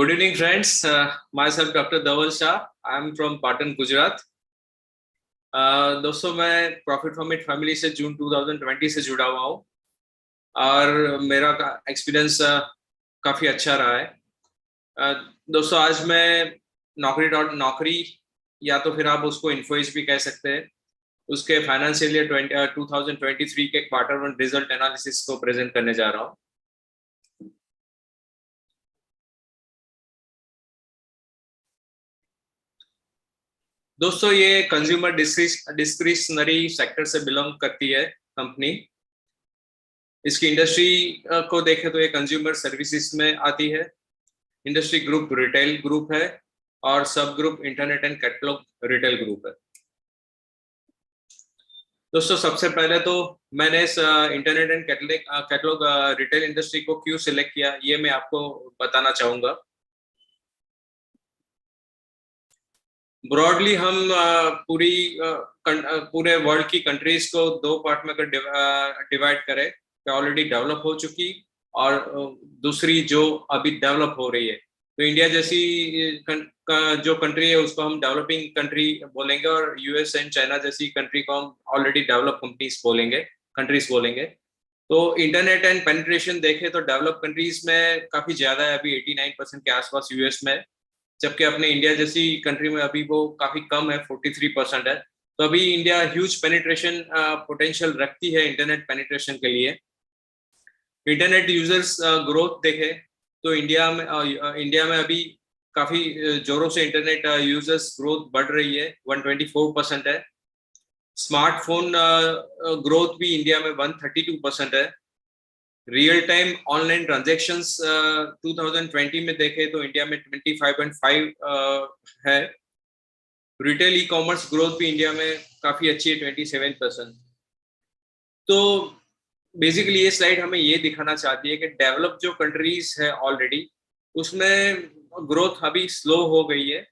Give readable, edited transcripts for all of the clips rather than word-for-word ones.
Good evening, friends. Myself Dr. Dhaval Shah. I am from Patan, Gujarat. दोस्तों मैं profit from it family से जून 2020 से जुड़ा हुआ हूँ और मेरा एक्सपीरियंस काफ़ी अच्छा रहा है। दोस्तों आज मैं नौकरी या तो फिर आप उसको इन्फोइस भी कह सकते हैं, उसके फाइनेंशियल ईयर 2023 के क्वार्टर वन रिजल्ट एनालिसिस को प्रेजेंट करने जा रहा हूँ। दोस्तों ये कंज्यूमर डिस्क्रिशनरी सेक्टर से बिलोंग करती है कंपनी। इसकी इंडस्ट्री को देखें तो ये कंज्यूमर सर्विसेज में आती है। इंडस्ट्री ग्रुप रिटेल ग्रुप है और सब group internet and catalogue retail group है। दोस्तों सबसे पहले तो मैंने इस internet and catalogue retail industry को क्यों सिलेक्ट किया ये मैं आपको बताना चाहूँगा। ब्रॉडली हम पूरे वर्ल्ड की कंट्रीज को दो पार्ट में डिवाइड करें, ऑलरेडी डेवलप हो चुकी और दूसरी जो अभी डेवलप हो रही है। तो इंडिया जैसी जो कंट्री है उसको हम डेवलपिंग कंट्री बोलेंगे और यूएस एंड चाइना जैसी कंट्री को हम ऑलरेडी डेवलप कंट्रीज बोलेंगे। तो इंटरनेट एंड पेनिट्रेशन देखें तो डेवलप कंट्रीज में काफी ज्यादा है, अभी 89% के आसपास यूएस में, जबकि अपने इंडिया जैसी कंट्री में अभी वो काफी कम है, 43% है। तो अभी इंडिया ह्यूज पेनिट्रेशन पोटेंशियल रखती है इंटरनेट पेनिट्रेशन के लिए। इंटरनेट यूजर्स ग्रोथ देखे तो इंडिया में अभी काफी जोरों से इंटरनेट यूजर्स ग्रोथ बढ़ रही है, 124% है। स्मार्टफोन ग्रोथ भी इंडिया में 132% है। रियल टाइम ऑनलाइन ट्रांजैक्शंस 2020 में देखे तो इंडिया में 25.5 है। रिटेल ई कॉमर्स ग्रोथ भी इंडिया में काफी अच्छी है, 27%। तो बेसिकली ये स्लाइड हमें ये दिखाना चाहती है कि डेवलप जो कंट्रीज है ऑलरेडी उसमें ग्रोथ अभी स्लो हो गई है,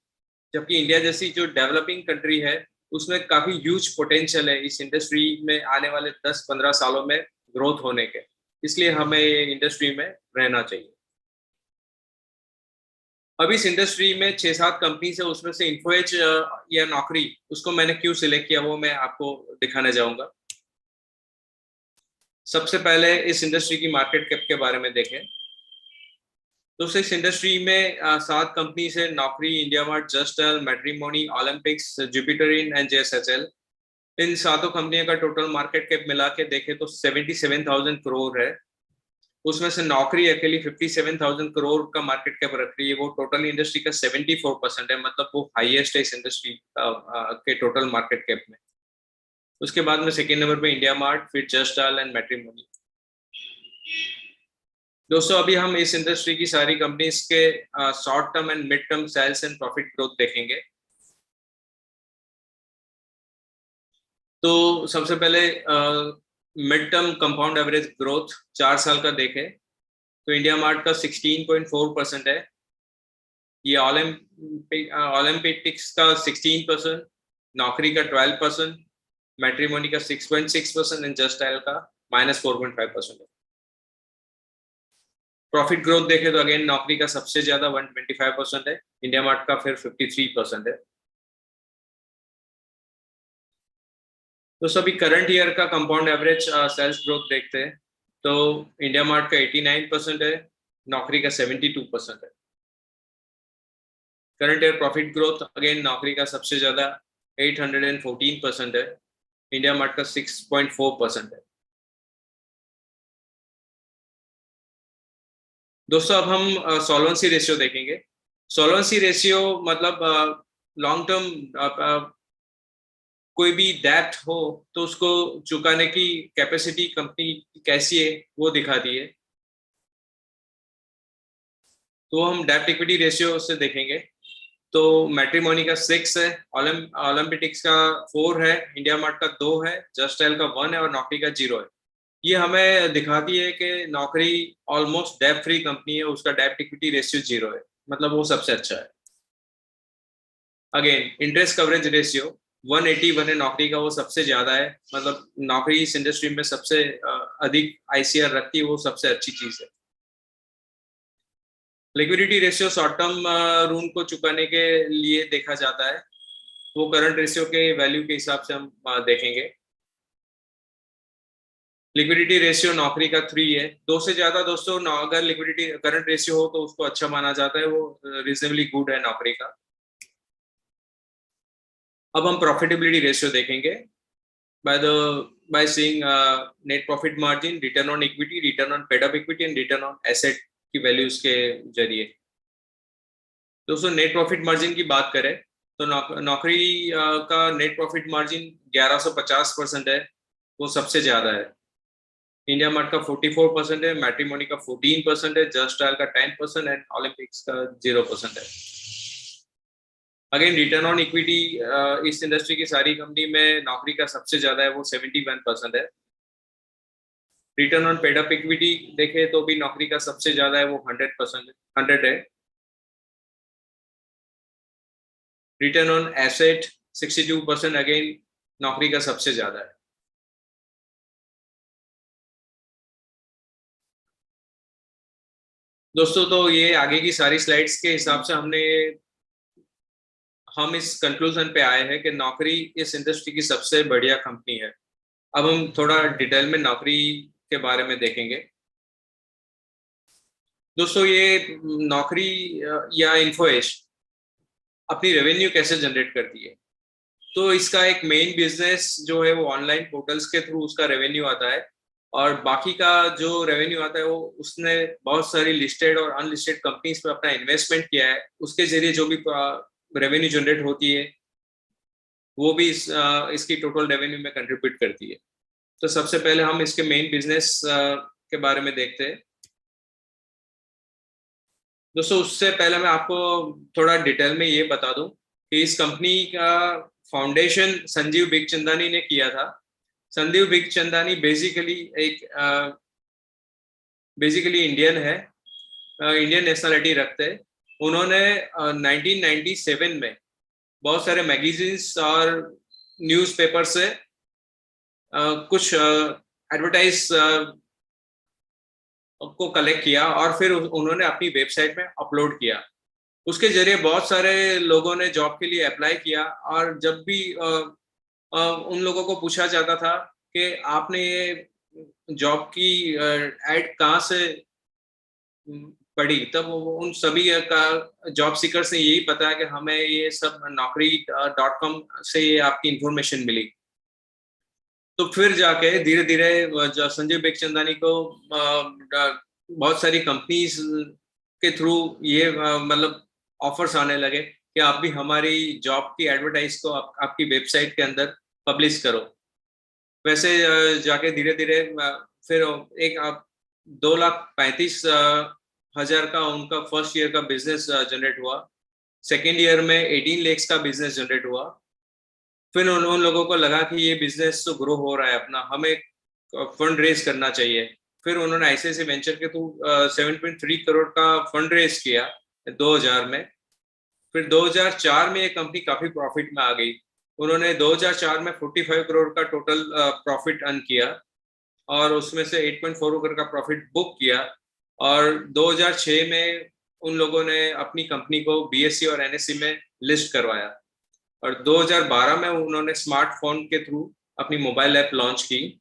जबकि इंडिया जैसी जो डेवलपिंग कंट्री है उसमें काफी ह्यूज पोटेंशियल है इस इंडस्ट्री में आने वाले 10-15 सालों में ग्रोथ होने के। इसलिए हमें इंडस्ट्री में रहना चाहिए। अभी इस इंडस्ट्री में 6-7 कंपनीज है, उसमें से इन्फोएज या नौकरी उसको मैंने क्यों सिलेक्ट किया वो मैं आपको दिखाने जाऊंगा। सबसे पहले इस इंडस्ट्री की मार्केट कैप के बारे में देखें तो इस इंडस्ट्री में 7 कंपनीज है, Naukri, India Mart, Just Dial, Matrimony, Olympics, Jupiter in and JSHL. इन सातों कंपनियों का टोटल मार्केट कैप मिला के देखें तो 77,000 करोड़ है। उसमें से नौकरी अकेली 57,000 करोड़ का मार्केट कैप रख रही है, वो टोटल इंडस्ट्री का 74% है, मतलब वो हाईएस्ट है इस इंडस्ट्री के टोटल मार्केट कैप में। उसके बाद में सेकेंड नंबर पे इंडिया मार्ट, फिर जस्ट डायल एंड मैट्रिमोनी। दोस्तों अभी हम इस इंडस्ट्री की सारी कंपनीज के short term and mid term sales and profit growth देखेंगे। तो सबसे पहले mid term compound average growth 4 साल का देखें तो इंडिया मार्ट का 16.4% है। ये ओलंपिक्स का 16%, नौकरी का 12%, मैट्रिमोनी का 6.6% एंड जस्ट डायल का -4.5% है। प्रॉफिट ग्रोथ देखें तो अगेन नौकरी का सबसे ज्यादा 125% है, इंडिया मार्ट का फिर 53% है। तो सभी करंट ईयर का कंपाउंड एवरेज सेल्स ग्रोथ देखते हैं तो इंडिया मार्ट का 89% है, नौकरी का 72% है। Current year profit growth again नौकरी का सबसे ज्यादा 814% है, इंडिया मार्ट का 6.4% है। दोस्तों अब हम सॉल्वेंसी रेशियो देखेंगे। सॉल्वेंसी रेशियो मतलब लॉन्ग टर्म कोई भी डेट हो तो उसको चुकाने की कैपेसिटी कंपनी की कैसी है वो दिखाती है। तो हम डेट इक्विटी रेशियो से देखेंगे तो मैट्रिमोनी का 6 है, ओलंपिक्स का 4 है, इंडिया मार्ट का 2 है, जस्ट डायल का 1 है और नौकरी का 0 है। ये हमें दिखाती है कि नौकरी ऑलमोस्ट डेट फ्री कंपनी है, उसका डेट इक्विटी रेशियो 0 है, मतलब वो सबसे अच्छा है। अगेन इंटरेस्ट कवरेज रेशियो 181 है, नौकरी का वो सबसे ज्यादा है, मतलब नौकरी इस इंडस्ट्री में सबसे अधिक आईसीआर रखती है, वो सबसे अच्छी चीज है। लिक्विडिटी रेशियो शॉर्ट टर्म ऋण को चुकाने के लिए देखा जाता है, वो करंट रेशियो के वैल्यू के हिसाब से हम देखेंगे। लिक्विडिटी रेशियो नौकरी का 3 है, 2 से ज्यादा दोस्तों अगर लिक्विडिटी करंट रेशियो हो तो उसको अच्छा माना जाता है, वो रीजनेबली गुड है नौकरी का। अब हम प्रॉफिटेबिलिटी रेशियो देखेंगे by seeing net profit margin, return on equity, return on paid up equity and return on asset की वैल्यूज के जरिए। दोस्तों नेट प्रॉफिट मार्जिन की बात करें तो नौकरी का नेट प्रॉफिट मार्जिन 1150% है, वो सबसे ज्यादा है। इंडिया मार्ट का 44% है, मैट्रिमोनी का 14% है, जस्ट डायल का 10% एंड ओलंपिक्स का 0% है। अगेन रिटर्न ऑन इक्विटी इस इंडस्ट्री की सारी कंपनी में नौकरी का सबसे ज्यादा है, वो 71% है। Return on paid up equity देखे तो भी नौकरी का सबसे ज्यादा है, वो 100% है। रिटर्न ऑन एसेट 62%, अगेन नौकरी का सबसे ज्यादा है। दोस्तों तो ये आगे की सारी स्लाइड्स के हिसाब से हम इस कंक्लूजन पे आए हैं कि नौकरी इस इंडस्ट्री की सबसे बढ़िया कंपनी है। अब हम थोड़ा डिटेल में नौकरी के बारे में देखेंगे। दोस्तों ये नौकरी या इन्फोएज अपनी रेवेन्यू कैसे जनरेट करती है, तो इसका एक मेन बिजनेस जो है वो ऑनलाइन पोर्टल्स के थ्रू उसका रेवेन्यू आता है, और बाकी का जो रेवेन्यू आता है वो उसने बहुत सारी लिस्टेड और अनलिस्टेड कंपनीज पे अपना इन्वेस्टमेंट किया है, उसके जरिए जो भी रेवेन्यू जनरेट होती है वो भी इसकी टोटल रेवेन्यू में कंट्रीब्यूट करती है। तो सबसे पहले हम इसके मेन बिजनेस के बारे में देखते हैं। दोस्तों उससे पहले मैं आपको थोड़ा डिटेल में ये बता दूं कि इस कंपनी का फाउंडेशन संजीव बिखचंदानी ने किया था। संजीव बिखचंदानी बेसिकली इंडियन है, इंडियन नेशनलिटी रखते हैं। उन्होंने 1997 में बहुत सारे मैगजीन्स और न्यूज़पेपर से कुछ एडवर्टाइज को कलेक्ट किया और फिर उन्होंने अपनी वेबसाइट में अपलोड किया। उसके जरिए बहुत सारे लोगों ने जॉब के लिए अप्लाई किया, और जब भी उन लोगों को पूछा जाता था कि आपने ये जॉब की एड कहाँ से पढ़ी, तब उन सभी का जॉब सीकर्स ने यही बताया कि हमें ये सब naukri.com से ये आपकी इंफॉर्मेशन मिली। तो फिर जाके धीरे धीरे संजय बिखचंदानी को बहुत सारी कंपनीज के थ्रू ये मतलब ऑफर्स आने लगे कि आप भी हमारी जॉब की एडवर्टाइज को आपकी वेबसाइट के अंदर पब्लिश करो। वैसे जाके धीरे धीरे फिर एक 2,35,000 का उनका फर्स्ट ईयर का बिजनेस जनरेट हुआ। सेकेंड ईयर में 18 lakhs का बिजनेस जनरेट हुआ। फिर उन लोगों को लगा कि ये बिजनेस तो ग्रो हो रहा है अपना, हमें फंड रेज करना चाहिए। फिर उन्होंने ICICI वेंचर के थ्रू 7.3 करोड़ का फंड रेज किया 2000 में। फिर 2004 में ये कंपनी काफी प्रॉफिट में आ गई। उन्होंने 2004 में 45 करोड़ का टोटल प्रॉफिट अर्न किया, और उसमें से 8.4 करोड़ का प्रॉफिट बुक किया। और 2006 में उन लोगों ने अपनी कंपनी को BSE और NSE में लिस्ट करवाया, और 2012 में उन्होंने स्मार्टफोन के थ्रू अपनी मोबाइल ऐप लॉन्च की।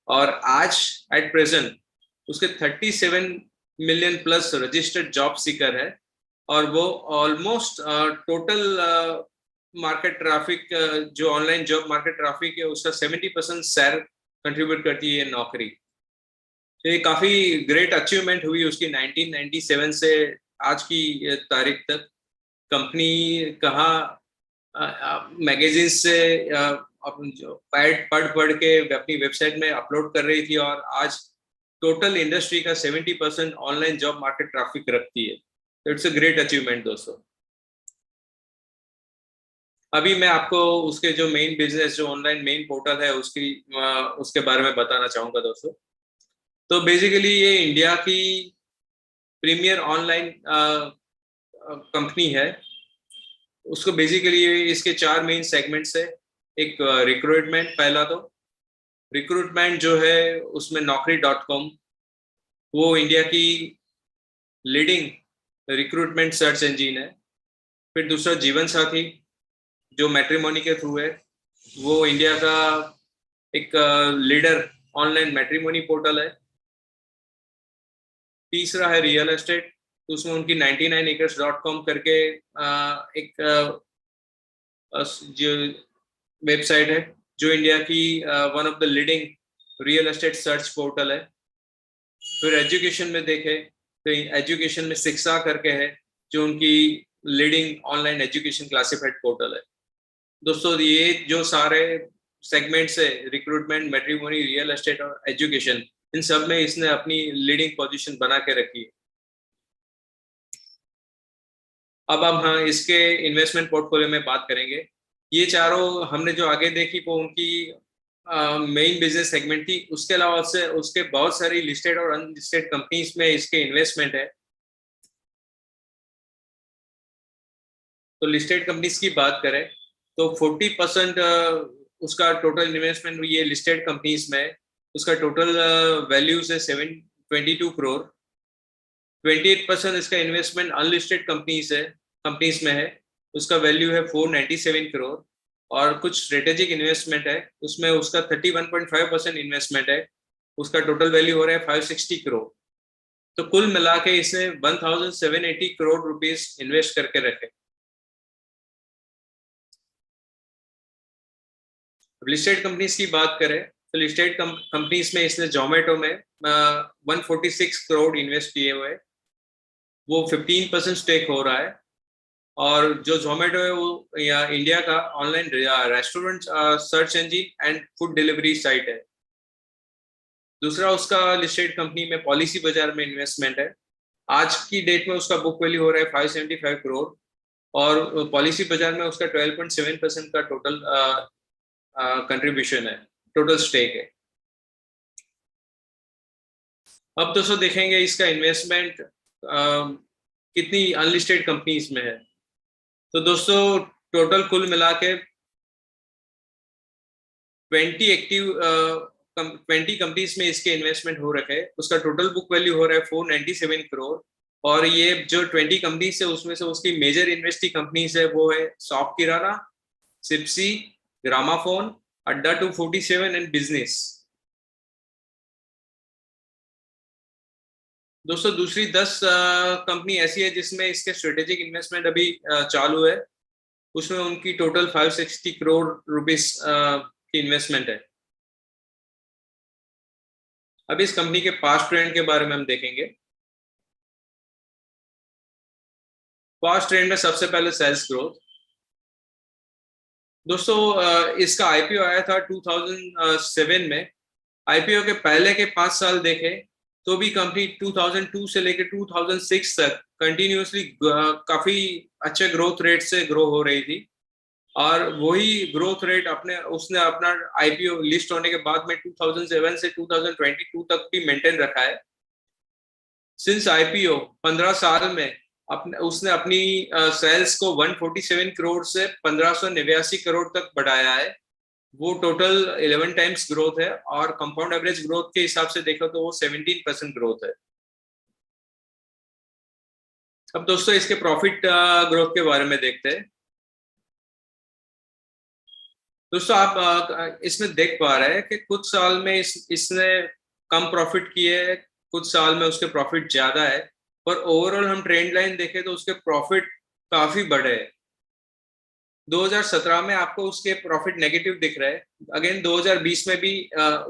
और आज एट प्रेजेंट उसके 37 million plus registered job seeker है, और वो ऑलमोस्ट टोटल मार्केट ट्रैफिक जो ऑनलाइन जॉब मार्केट ट्रैफिक है उसका 70% शेयर कंट्रीब्यूट करती है नौकरी। तो ये काफी ग्रेट अचीवमेंट हुई उसकी 1997 से आज की तारीख तक। कंपनी कहाँ मैगजीन से अपन जो पढ़ पढ़ के अपनी वेबसाइट में अपलोड कर रही थी, और आज टोटल इंडस्ट्री का 70% ऑनलाइन जॉब मार्केट ट्रैफिक रखती है। तो इट्स अ ग्रेट अचीवमेंट दोस्तों। अभी मैं आपको उसके जो मेन बिजनेस जो ऑनलाइन मेन पोर्टल है उसके बारे में बताना चाहूंगा दोस्तों। तो बेसिकली ये इंडिया की प्रीमियर ऑनलाइन कंपनी है। उसको बेसिकली इसके 4 मेन सेगमेंट्स है। एक रिक्रूटमेंट, पहला तो रिक्रूटमेंट जो है उसमें naukri.com वो इंडिया की लीडिंग रिक्रूटमेंट सर्च इंजिन है। फिर दूसरा जीवन साथी, जो मैट्रिमोनी के थ्रू है, वो इंडिया का एक लीडर ऑनलाइन मैट्रिमोनी पोर्टल है। तीसरा है रियल एस्टेट, तो उसमें उनकी 99acres.com करके एक जो वेबसाइट है, जो इंडिया की one of the leading real estate search portal है। फिर एजुकेशन में देखें तो एजुकेशन में शिक्षा करके है, जो उनकी leading online education classified portal है। दोस्तों ये जो सारे सेगमेंट्स है, रिक्रूटमेंट, मैट्रिमोनी, रियल एस्टेट और एजुकेशन, इन सब में इसने अपनी लीडिंग पोजीशन बना के रखी है। अब हम हाँ इसके इन्वेस्टमेंट पोर्टफोलियो में बात करेंगे। ये चारों हमने जो आगे देखी वो उनकी मेन बिजनेस सेगमेंट थी। उसके अलावा से उसके बहुत सारी लिस्टेड और अनलिस्टेड कंपनीज में इसके इन्वेस्टमेंट है। तो लिस्टेड कंपनीज की बात करें तो 40% उसका टोटल इन्वेस्टमेंट ये लिस्टेड कंपनीज में है। उसका टोटल वैल्यूज है 722 करोड़। 28% इसका इन्वेस्टमेंट अनलिस्टेड कंपनीज में है। उसका वैल्यू है 497 करोड़। और कुछ स्ट्रेटेजिक इन्वेस्टमेंट है, उसमें उसका 31.5% इन्वेस्टमेंट है। उसका टोटल वैल्यू हो रहा है 560 करोड़। तो कुल मिला के इसने 1780 करोड़ रुपीस इन्वेस्ट करके रखे। लिस्टेड कंपनीज की बात करें तो लिस्टेड कंपनीज में इसने जोमेटो में 146 करोड़ इन्वेस्ट किए हुए, वो 15% स्टेक हो रहा है। और जो जोमेटो है वो या इंडिया का online restaurant search engine and food delivery site है। दूसरा उसका लिस्टेड कंपनी में पॉलिसी बाजार में इन्वेस्टमेंट है। आज की डेट में उसका बुक वैल्यू हो रहा है 575 करोड़। और पॉलिसी बाजार में उसका 12.7% का टोटल कंट्रीब्यूशन है, टोटल स्टेक है। अब दोस्तों देखेंगे इसका इन्वेस्टमेंट कितनी अनलिस्टेड कंपनीज में है। तो दोस्तों टोटल कुल मिला के 20 कंपनीज में इसके इन्वेस्टमेंट हो रखे हैं। उसका टोटल बुक वैल्यू हो रहा है 497 करोड़। और ये जो 20 कंपनीज है उसमें से उसकी मेजर इन्वेस्टी कंपनीज है वो है शॉप किराना, सिप्सी, ग्रामाफोन, अड्डा 247 एंड बिजनेस। दोस्तों दूसरी 10 कंपनी ऐसी है जिसमें इसके स्ट्रेटेजिक इन्वेस्टमेंट अभी चालू है। उसमें उनकी टोटल 560 करोड़ रुपीस की इन्वेस्टमेंट है। अब इस कंपनी के पास्ट ट्रेंड के बारे में हम देखेंगे। पास्ट ट्रेंड में सबसे पहले सेल्स ग्रोथ। दोस्तों इसका आईपीओ आया था 2007 में। आईपीओ के पहले के 5 साल देखे तो भी कंपनी 2002 से लेकर 2006 तक कंटिन्यूअसली काफी अच्छे ग्रोथ रेट से ग्रो हो रही थी। और वही ग्रोथ रेट उसने अपना आईपीओ लिस्ट होने के बाद में 2007 से 2022 तक भी मेंटेन रखा है। सिंस आईपीओ 15 साल में उसने अपनी सेल्स को 147 करोड़ से 1589 करोड़ तक बढ़ाया है। वो टोटल 11 टाइम्स ग्रोथ है। और कंपाउंड एवरेज ग्रोथ के हिसाब से देखो तो वो 17% ग्रोथ है। अब दोस्तों इसके प्रॉफिट ग्रोथ के बारे में देखते हैं। दोस्तों आप इसमें देख पा रहे हैं कि कुछ साल में इसने कम प्रॉफिट किए है, कुछ साल में उसके प्रॉफिट ज्यादा है। पर ओवरऑल हम ट्रेंड लाइन देखें तो उसके प्रॉफिट काफी बढ़े हैं। 2017 में आपको उसके प्रॉफिट नेगेटिव दिख रहे हैं। अगेन 2020 में भी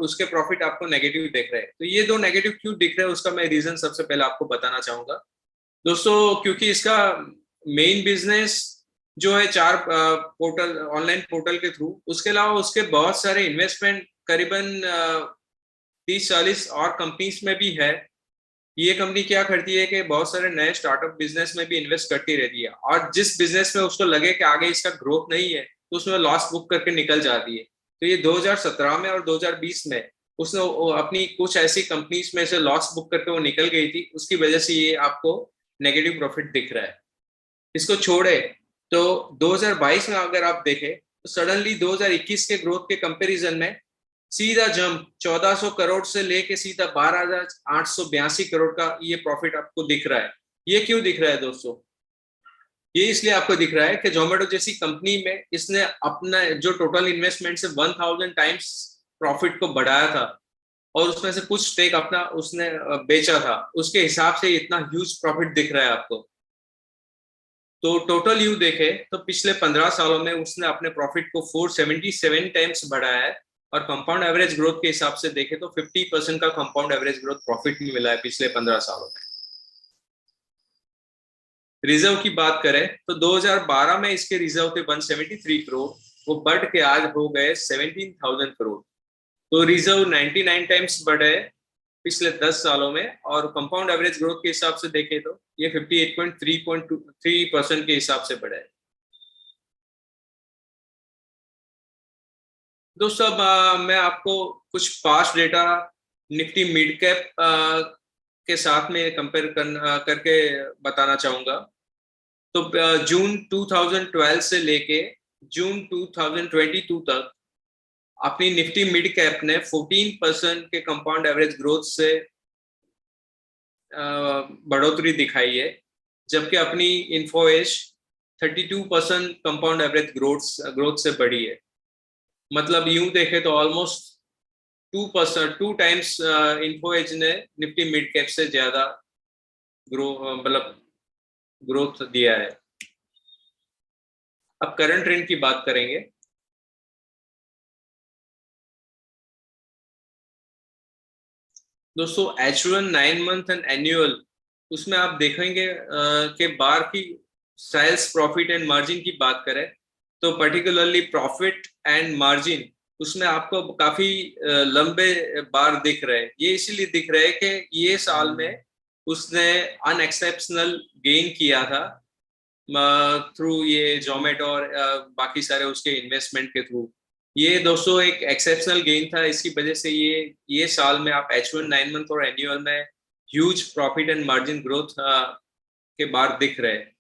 उसके प्रॉफिट आपको नेगेटिव दिख रहे हैं। तो ये दो नेगेटिव क्यों दिख रहे हैं उसका मैं रीजन सबसे पहले आपको बताना चाहूंगा। दोस्तों क्योंकि इसका मेन बिजनेस जो है 4 पोर्टल, ऑनलाइन पोर्टल के थ्रू, उसके अलावा उसके बहुत सारे इन्वेस्टमेंट करीबन 30-40 और कंपनीज में भी है। ये कंपनी क्या करती है कि बहुत सारे नए स्टार्टअप बिजनेस में भी इन्वेस्ट करती रहती है। और जिस बिजनेस में उसको लगे कि आगे इसका ग्रोथ नहीं है तो उसमें लॉस बुक करके निकल जाती है। तो ये 2017 में और 2020 में उसने अपनी कुछ ऐसी कंपनीज में से लॉस बुक करके वो निकल गई थी। उसकी वजह से ये आपको नेगेटिव प्रॉफिट दिख रहा है। इसको छोड़े तो 2022 में अगर आप देखें तो सडनली 2021 के ग्रोथ के कंपैरिजन में सीधा जंप 1400 करोड़ से लेके सीधा 12,882 करोड़ का ये प्रॉफिट आपको दिख रहा है। ये क्यों दिख रहा है दोस्तों? ये इसलिए आपको दिख रहा है कि जोमेटो जैसी कंपनी में इसने अपना जो टोटल इन्वेस्टमेंट से 1000 टाइम्स प्रॉफिट को बढ़ाया था, और उसमें से कुछ स्टेक अपना उसने बेचा था, उसके हिसाब से इतना ह्यूज प्रॉफिट दिख रहा है आपको। तो टोटल यू देखे तो पिछले 15 सालों में उसने अपने प्रॉफिट को 477 टाइम्स बढ़ाया है, और कंपाउंड एवरेज ग्रोथ के हिसाब से देखे तो 50% का कंपाउंड एवरेज ग्रोथ प्रॉफिट में मिला है पिछले 15 सालों में। रिजर्व की बात करें तो 2012 में इसके रिजर्व थे 173 करोड़, वो बढ़ के आज हो गए 17,000 करोड़। तो रिजर्व 99 टाइम्स बढ़े पिछले 10 सालों में, और कंपाउंड एवरेज ग्रोथ के हिसाब से देखें तो ये 58.3% के हिसाब से बढ़ा है। दोस्तों अब मैं आपको कुछ past data Nifty mid cap के साथ में कंपेयर करके बताना चाहूंगा। तो जून 2012 से लेके जून 2022 तक अपनी निफ्टी मिड कैप ने 14% के कंपाउंड एवरेज ग्रोथ से बढ़ोतरी दिखाई है, जबकि अपनी Info Edge 32% compound average growth से बढ़ी है। मतलब यूं देखे तो ऑलमोस्ट 2 टाइम्स इन्फो एज ने निफ्टी मिड कैप से ज्यादा मतलब ग्रोथ दिया है। अब करंट ट्रेंड की बात करेंगे। दोस्तों H1 9 मंथ एंड एनुअल, उसमें आप देखेंगे कि बार की सेल्स प्रॉफिट एंड मार्जिन की बात करें तो पर्टिकुलरली प्रॉफिट एंड मार्जिन उसमें आपको काफी लंबे बार दिख रहे हैं। ये इसीलिए दिख रहे हैं कि ये साल में उसने अनएक्सेप्शनल गेन किया था थ्रू ये जोमेटो और बाकी सारे उसके इन्वेस्टमेंट के थ्रू। ये दोस्तों एक एक्सेप्शनल गेन था, इसकी वजह से ये साल में आप H1 9 मंथ और एनुअल में huge profit and margin growth के बार दिख रहे हैं।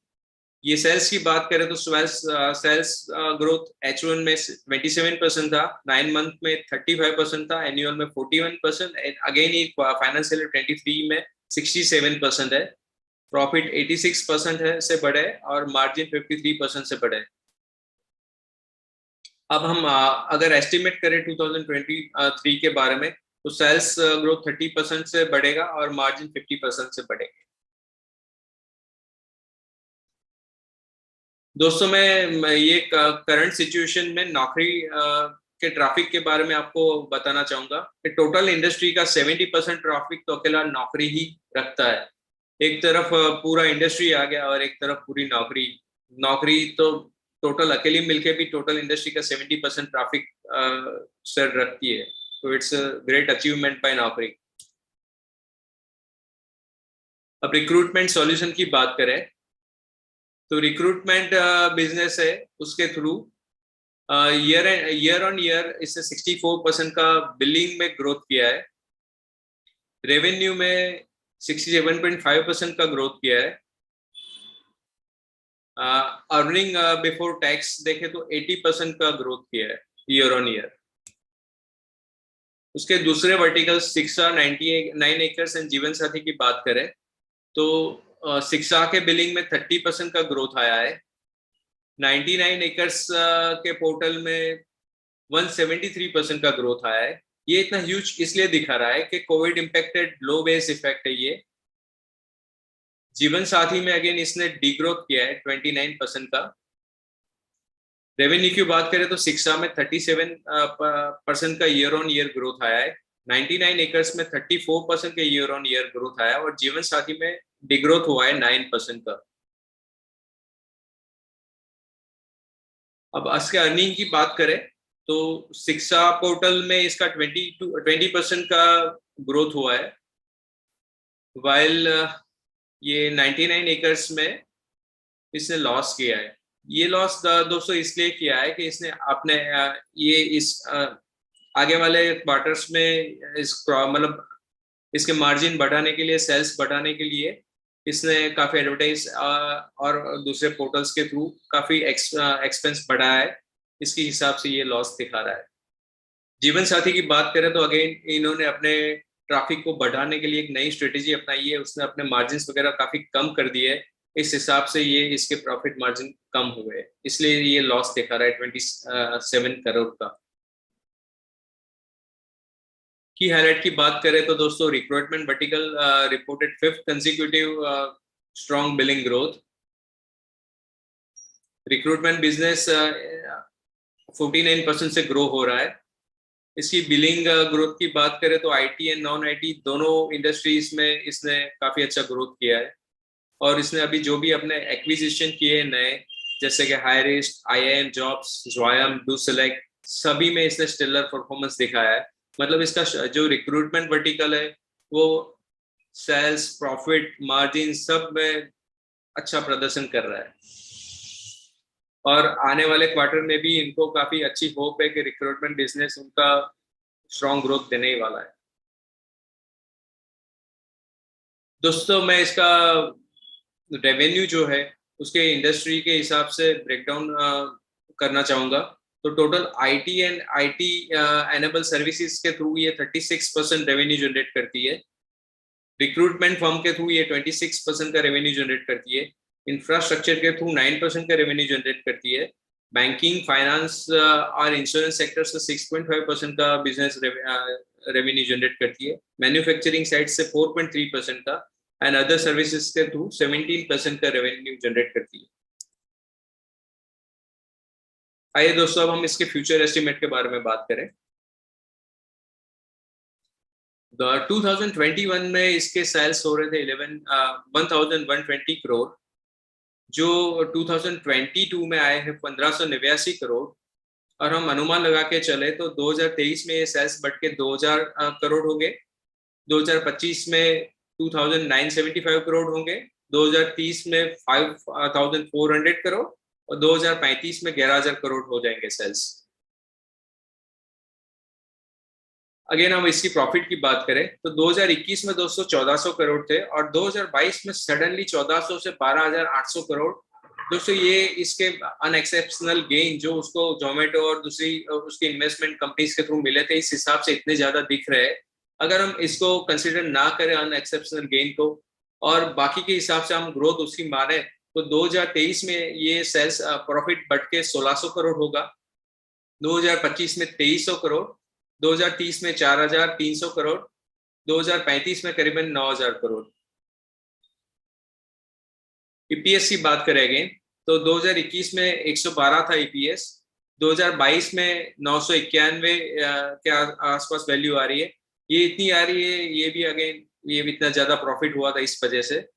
ये सेल्स की बात करें तो सेल्स ग्रोथ H1 में 27% था, 9 मंथ में 35% था, एनुअल में 41%, अगेन ये फाइनेंशियल 23 में 67% है। प्रॉफिट 86% है से बढ़े और मार्जिन 53% से बढ़े। अब हम अगर एस्टिमेट करें 2023 के बारे में तो सेल्स ग्रोथ 30% से बढ़ेगा और मार्जिन 50% से बढ़ेगा। दोस्तों मैं ये करंट सिचुएशन में नौकरी के ट्रैफिक के बारे में आपको बताना चाहूंगा कि टोटल इंडस्ट्री का 70% ट्रैफिक तो अकेला नौकरी ही रखता है। एक तरफ पूरा इंडस्ट्री आ गया और एक तरफ पूरी नौकरी। नौकरी तो टोटल अकेली मिलके भी टोटल इंडस्ट्री का 70% ट्रैफिक सर रखती है। तो it's a great achievement by Naukri. अब रिक्रूटमेंट सॉल्यूशन की बात करें तो रिक्रूटमेंट बिजनेस है, उसके थ्रू ईयर ऑन ईयर इससे 64% का बिलिंग में ग्रोथ किया है। रेवेन्यू में 67.5% का ग्रोथ किया है। अर्निंग बिफोर टैक्स देखे तो 80% का ग्रोथ किया है ईयर ऑन ईयर। उसके दूसरे वर्टिकल शिक्षा 99 एकर्स एंड जीवन साथी की बात करें तो शिक्षा के बिलिंग में 30% का ग्रोथ आया है। 99 एकर्स के पोर्टल में 173% का ग्रोथ आया है। ये इतना ह्यूज इसलिए दिखा रहा है कि कोविड इम्पेक्टेड लो बेस इफेक्ट है ये। जीवन साथी में अगेन इसने डीग्रोथ किया है 29% का। रेवेन्यू की बात करें तो शिक्षा में 37% का ईयर ऑन ईयर ग्रोथ आया है। 99 एकर्स में 34% के ईयर ऑन ईयर ग्रोथ आया और जीवन साथी में डिग्रोथ हुआ है 9% का। अब इसके अर्निंग की बात करें तो शिक्षा पोर्टल में इसका 20% का ग्रोथ हुआ है, वाइल ये 99 एकर्स में इसने लॉस किया है। ये लॉस दोस्तों इसलिए किया है कि इसने अपने ये इस आगे वाले क्वार्टर्स में इस मतलब इसके मार्जिन बढ़ाने के लिए, सेल्स बढ़ाने के लिए इसने काफी एडवर्टाइज और दूसरे पोर्टल्स के थ्रू काफी एक्सपेंस बढ़ाया है। इसके हिसाब से ये लॉस दिखा रहा है। जीवन साथी की बात करें तो अगेन इन्होंने अपने ट्रैफिक को बढ़ाने के लिए एक नई स्ट्रेटेजी अपनाई है, उसने अपने मार्जिन वगैरह काफी कम कर दिए है। इस हिसाब से ये इसके प्रॉफिट मार्जिन कम हुए, इसलिए ये लॉस दिखा रहा है 27 करोड़ का। की हाईलाइट की बात करें तो दोस्तों, recruitment vertical reported 5th consecutive strong billing growth. Recruitment business 49% से ग्रो हो रहा है। इसकी बिलिंग ग्रोथ की बात करें तो आईटी एंड नॉन आईटी दोनों इंडस्ट्रीज में इसने काफी अच्छा ग्रोथ किया है। और इसने अभी जो भी अपने एक्विजिशन किए हैं नए, जैसे कि हायरिस्ट, आईआईएम जॉब्स, ज़ोयम, डू सेलेक्ट, सभी में इसने स्टेलर परफॉर्मेंस दिखाया है। मतलब इसका जो रिक्रूटमेंट वर्टिकल है वो सेल्स, प्रॉफिट, मार्जिन सब में अच्छा प्रदर्शन कर रहा है। और आने वाले क्वार्टर में भी इनको काफी अच्छी होप है कि रिक्रूटमेंट बिजनेस उनका स्ट्रॉन्ग ग्रोथ देने ही वाला है। दोस्तों मैं इसका रेवेन्यू जो है उसके इंडस्ट्री के हिसाब से ब्रेकडाउन करना चाहूंगा। तो total IT and IT enable services के थ्रू ये 36% रेवेन्यू जनरेट करती है। रिक्रूटमेंट फर्म के थ्रू ये 26% का रेवेन्यू जनरेट करती है। इंफ्रास्ट्रक्चर के थ्रू 9% का रेवेन्यू जनरेट करती है। बैंकिंग, फाइनेंस और इंश्योरेंस सेक्टर से 6.5% का बिजनेस रेवेन्यू जनरेट करती है। मैन्युफैक्चरिंग साइड से 4.3% का, एंड अदर सर्विसेज के थ्रू 17% का रेवेन्यू जनरेट करती है। आइए दोस्तों अब हम इसके फ्यूचर एस्टिमेट के बारे में बात करें। 2021 में इसके सेल्स हो रहे थे 1120 करोड़, जो 2022 में आए हैं 1589 करोड़। और हम अनुमान लगा के चले तो 2023 में ये सेल्स बढ़ के 2000 करोड़ होंगे, 2025 में 2975 करोड़ होंगे, 2030 में 5400 करोड़ और 2035 में 11000 करोड़ हो जाएंगे सेल्स। अगेन हम इसकी प्रॉफिट की बात करें तो 2021 में दोस्तों 1400 करोड़ थे और 2022 में सडनली 1400 से 12800 करोड़। दोस्तों ये इसके अनएक्सेप्शनल गेन जो उसको जोमेटो और दूसरी उसकी इन्वेस्टमेंट कंपनीज के थ्रू मिले थे, इस हिसाब से इतने ज्यादा दिख रहे हैं। अगर हम इसको कंसिडर ना करें अनएक्सेप्शनल गेन को और बाकी के हिसाब से हम ग्रोथ उसकी माने तो 2023 में ये सेल्स प्रॉफिट बढ़ के 1600 करोड़ होगा, 2025 में 2300 करोड़, 2030 में 4300 करोड़, 2035 में करीबन 9000 करोड़। ईपीएस की बात करेंगे तो 2021 में 112 था ईपीएस, 2022 में 991 के आसपास वैल्यू आ रही है। ये इतनी आ रही है, ये भी अगेन ये भी इतना ज्यादा प्रॉफिट हुआ था इस वजह से।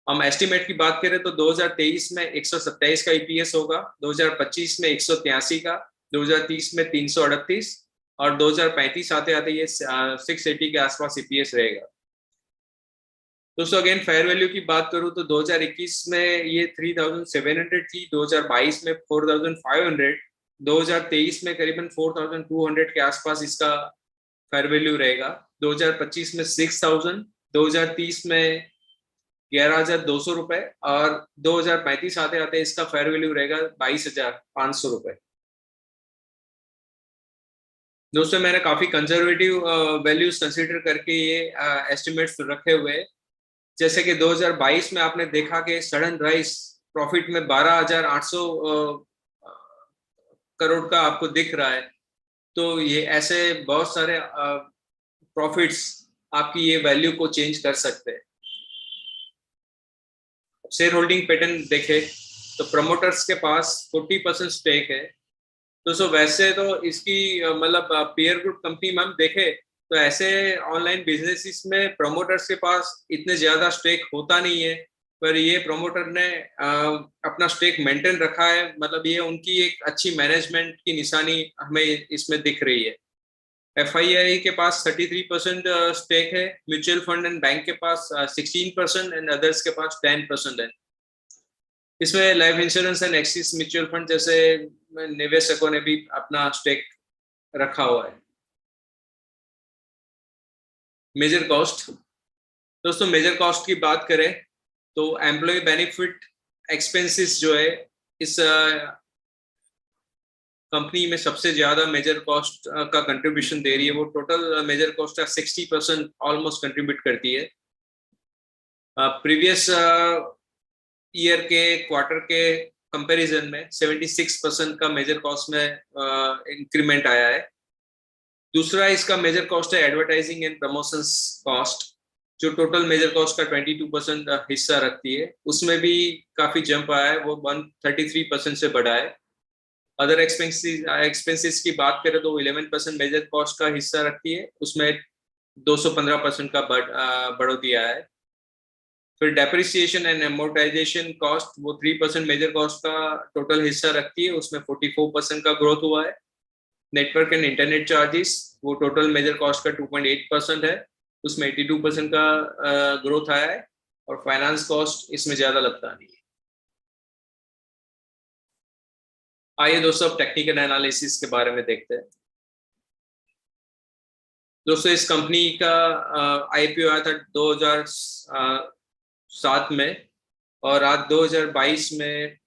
हम एस्टिमेट की बात करें तो 2023 में 127 का ईपीएस होगा, 2025 में 183 का, 2030 में 338 और 2035 आते आते ये 680 के आसपास ईपीएस रहेगा। दोस्तों अगेन फेयर वैल्यू की बात करूं तो 2021 में ये 3700 थी, 2022 में 4500, 2023 में करीबन 4200 के आसपास इसका फेयर वैल्यू रहेगा, 2025 में 6000, 2030 में 11200 रुपए और 2035 आते आते इसका फेयर वैल्यू रहेगा 22500 रुपए। दोस्तों मैंने काफी कंजर्वेटिव वैल्यूज कंसीडर करके ये एस्टिमेट्स रखे हुए हैं। जैसे कि 2022 में आपने देखा कि सडन राइज प्रॉफिट में 12800 करोड़ का आपको दिख रहा है। तो ये ऐसे बहुत सारे प्रॉफिट्स आपकी ये वैल्यू को चेंज कर सकते हैं। शेयर होल्डिंग पैटर्न देखे तो प्रमोटर्स के पास 40% स्टेक है। दोस्तों वैसे तो इसकी मतलब पीयर ग्रुप कंपनी में हम देखे तो ऐसे ऑनलाइन बिजनेसेस में प्रमोटर्स के पास इतने ज्यादा स्टेक होता नहीं है, पर ये प्रमोटर ने अपना स्टेक मेंटेन रखा है। मतलब ये उनकी एक अच्छी मैनेजमेंट की निशानी हमें इसमें दिख रही है। एफआईआई के पास 33% स्टेक है, म्यूचुअल फंड एंड बैंक के पास 16% एंड अदर्स के पास 10% है। इसमें life insurance and axis mutual fund जैसे निवेशकों ने भी अपना स्टेक रखा हुआ है। मेजर कॉस्ट, दोस्तों मेजर कॉस्ट की बात करें तो एम्प्लॉय बेनिफिट एक्सपेंसेस जो है इस कंपनी में सबसे ज्यादा मेजर कॉस्ट का कंट्रीब्यूशन दे रही है, वो टोटल मेजर कॉस्ट का 60% ऑलमोस्ट कंट्रीब्यूट करती है। प्रीवियस ईयर के क्वार्टर के कंपैरिजन में 76% का मेजर कॉस्ट में इंक्रीमेंट आया है। दूसरा इसका मेजर कॉस्ट है एडवर्टाइजिंग एंड प्रमोशंस कॉस्ट, जो टोटल मेजर कॉस्ट का 22% हिस्सा रखती है, उसमें भी काफी जंप आया है, वो 133% से बढ़ा है। अदर एक्सपेंसेस की बात करें तो 11% मेजर कॉस्ट का हिस्सा रखती है, उसमें 215% का बढ़ोतरी आया है। फिर डेप्रिसिएशन एंड एमोर्टाइजेशन कॉस्ट, वो 3% मेजर कॉस्ट का टोटल हिस्सा रखती है, उसमें 44% का ग्रोथ हुआ है। नेटवर्क एंड इंटरनेट चार्जेस, वो टोटल मेजर कॉस्ट का 2.8% है, उसमें 82% का ग्रोथ आया है। और फाइनेंस कॉस्ट इसमें ज्यादा लगता नहीं है। आइए दोस्तों अब टेक्निकल एनालिसिस के बारे में देखते हैं। दोस्तों इस कंपनी का आईपीओ आया था 2007 में, और आज 2022 में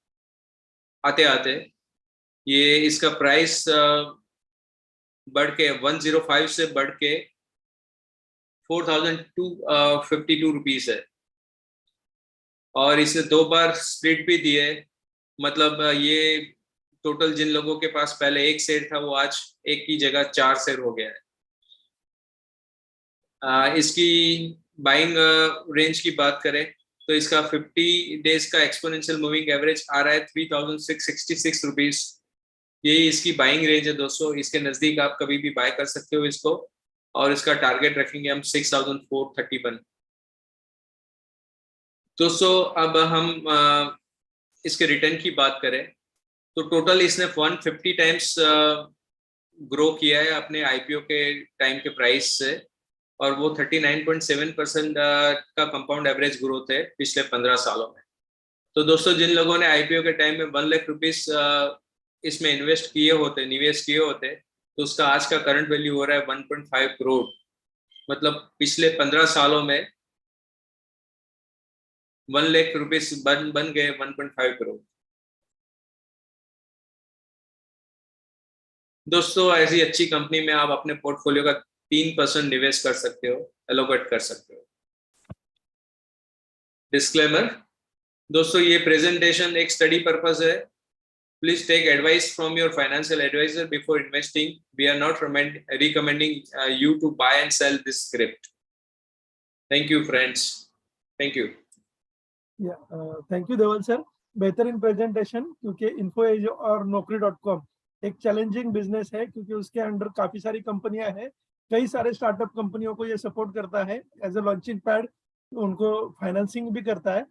आते आते ये इसका प्राइस बढ़ के 105 से बढ़ के 4252 रुपीस है। और इसने 2 बार स्प्लिट भी दिए, मतलब ये टोटल जिन लोगों के पास पहले 1 शेयर था वो आज 1 की जगह 4 शेयर हो गया है। इसकी बाइंग रेंज की बात करें तो इसका 50 डेज का एक्सपोनेंशियल मूविंग एवरेज आ रहा है 3666 रुपीस। यही इसकी बाइंग रेंज है दोस्तों, इसके नजदीक आप कभी भी बाय कर सकते हो इसको, और इसका टारगेट रखेंगे हम 6431। दोस्तों अब हम इसके रिटर्न की बात करें तो टोटल इसने 150 टाइम्स ग्रो किया है अपने आईपीओ के टाइम के प्राइस से, और वो 39.7% का कंपाउंड एवरेज ग्रोथ है पिछले 15 सालों में। तो दोस्तों जिन लोगों ने आईपीओ के टाइम में 1 लाख रुपीस इसमें निवेश किए होते, तो उसका आज का करंट वैल्यू हो रहा है 1.5 करोड़। मतलब पिछले 15 सालों में 1 लाख रुपीस बन गए 1.5 करोड़। दोस्तों ऐसी अच्छी कंपनी में आप अपने पोर्टफोलियो का 3% निवेश कर सकते हो, एलोकेट कर सकते हो। डिस्क्लेमर, दोस्तों ये प्रेजेंटेशन एक स्टडी पर्पस है। Please take advice from your financial advisor before investing. We are not recommending you to buy and sell this script. Thank you, friends. Thank you. Thank you Deval sir, बेहतरीन presentation. क्योंकि Info Edge और Naukri.com एक challenging business है, क्योंकि उसके under काफी सारी कंपनियां हैं, कई सारे स्टार्टअप कंपनियों को ये सपोर्ट करता है एज ए लॉन्चिंग पैड, उनको फाइनेंसिंग भी करता है।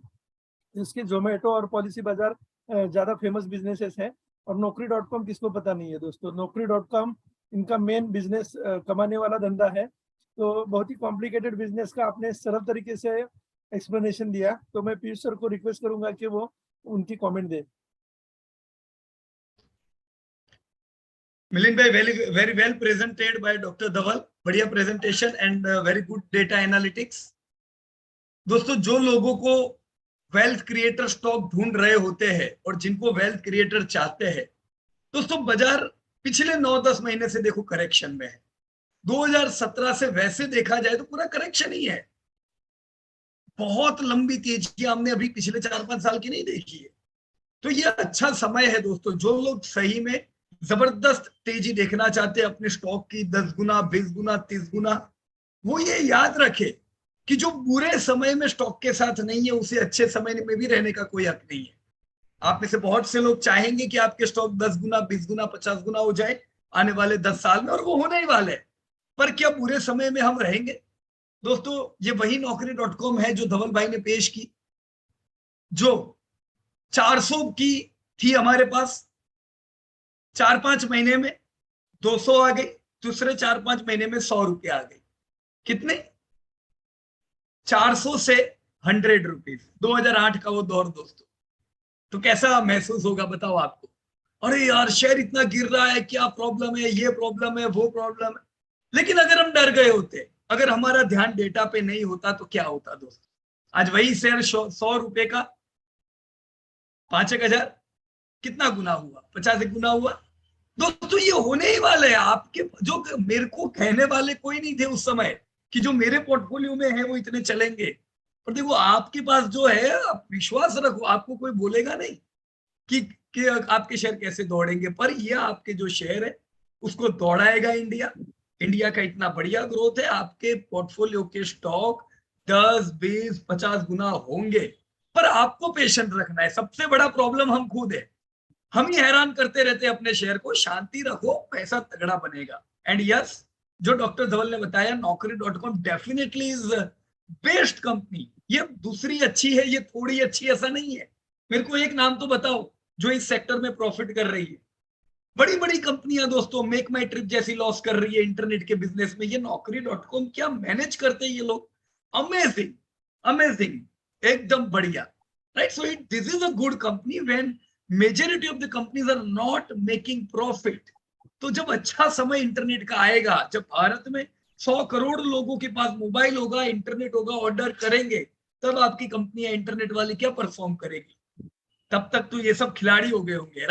इसके जोमेटो और पॉलिसी बाजार ज्यादा फेमस बिजनेसेस हैं, और Naukri.com किसको पता नहीं है दोस्तों। Naukri.com इनका मेन बिजनेस कमाने वाला धंधा है। तो बहुत ही कॉम्प्लिकेटेड बिजनेस का आपने सरल तरीके से एक्सप्लेनेशन दिया, तो मैं पीयूष सर को रिक्वेस्ट करूंगा कि वो उनकी कमेंट दे। मिलिंद भाई, very well presented by doctor Dhaval, बढ़िया presentation and very good data analytics. दोस्तों जो लोगों को वेल्थ क्रिएटर स्टॉक ढूंढ रहे होते हैं और जिनको वेल्थ क्रिएटर चाहते हैं, दोस्तों बाजार पिछले 9-10 महीने से देखो करेक्शन में है। 2017 से वैसे देखा जाए तो पूरा करेक्शन ही है। बहुत लंबी तेजी हमने अभी पिछले 4-5 साल की नहीं देखी है। तो ये अच्छा समय है दोस्तों, जो लोग सही में जबरदस्त तेजी देखना चाहते हैं अपने स्टॉक की 10 गुना 20 गुना 30 गुना, वो ये याद रखे कि जो बुरे समय में स्टॉक के साथ नहीं है उसे अच्छे समय में भी रहने का कोई हक नहीं है। आप में से बहुत से लोग चाहेंगे कि आपके स्टॉक 10 गुना 20 गुना 50 गुना हो जाए आने वाले 10 साल में, और वो होने ही वाले है। पर क्या बुरे समय में हम रहेंगे? दोस्तों ये वही Naukri.com है जो धवल भाई ने पेश की, जो 400 की थी हमारे पास, 4-5 महीने में 200 आ गई, दूसरे 4-5 महीने में 100 रुपये आ गई। कितने? 400 से 100 रुपीज। 2008 का वो दौर दोस्तों। तो कैसा महसूस होगा बताओ आपको? अरे यार शेयर इतना गिर रहा है, क्या प्रॉब्लम है, ये प्रॉब्लम है, वो प्रॉब्लम है। लेकिन अगर हम डर गए होते, अगर हमारा ध्यान डेटा पे नहीं होता, तो क्या होता दोस्तों? आज वही शेयर 100 रुपए का 5,000 कितना गुना हुआ? 50 गुना हुआ। दोस्तों ये होने ही वाले हैं। आपके जो मेरे को कहने वाले कोई नहीं थे उस समय कि जो मेरे पोर्टफोलियो में है वो इतने चलेंगे, पर देखो आपके पास जो है, आप विश्वास रखो, आपको कोई बोलेगा नहीं कि आपके शेयर कैसे दौड़ेंगे, पर ये आपके जो शेयर है उसको दौड़ाएगा इंडिया। इंडिया का इतना बढ़िया ग्रोथ है, आपके पोर्टफोलियो के स्टॉक 10, 20, 50 गुना होंगे, पर आपको पेशेंट रखना है। सबसे बड़ा प्रॉब्लम हम खुद है, हम ही हैरान करते रहते हैं अपने शेयर को। शांति रखो, पैसा तगड़ा बनेगा। एंड यस, जो डॉक्टर धवल ने बताया, naukri.com definitely is best company. ये दूसरी अच्छी है, ये थोड़ी अच्छी, ऐसा नहीं है। मेरे को एक नाम तो बताओ जो इस सेक्टर में प्रॉफिट कर रही है। बड़ी बड़ी कंपनियां दोस्तों, मेक माई ट्रिप जैसी लॉस कर रही है इंटरनेट के बिजनेस में, ये naukri.com क्या मैनेज करते हैं ये लोग। अमेजिंग, अमेजिंग, एकदम बढ़िया, right. So this is a good company when majority of the companies are not making profit. तो जब अच्छा समय इंटरनेट का आएगा, जब भारत में 100 करोड़ लोगों के पास मोबाइल होगा, इंटरनेट होगा, ऑर्डर करेंगे, तब आपकी कंपनियां इंटरनेट वाली क्या परफॉर्म करेगी। तब तक तो ये सब खिलाड़ी हो गए होंगे।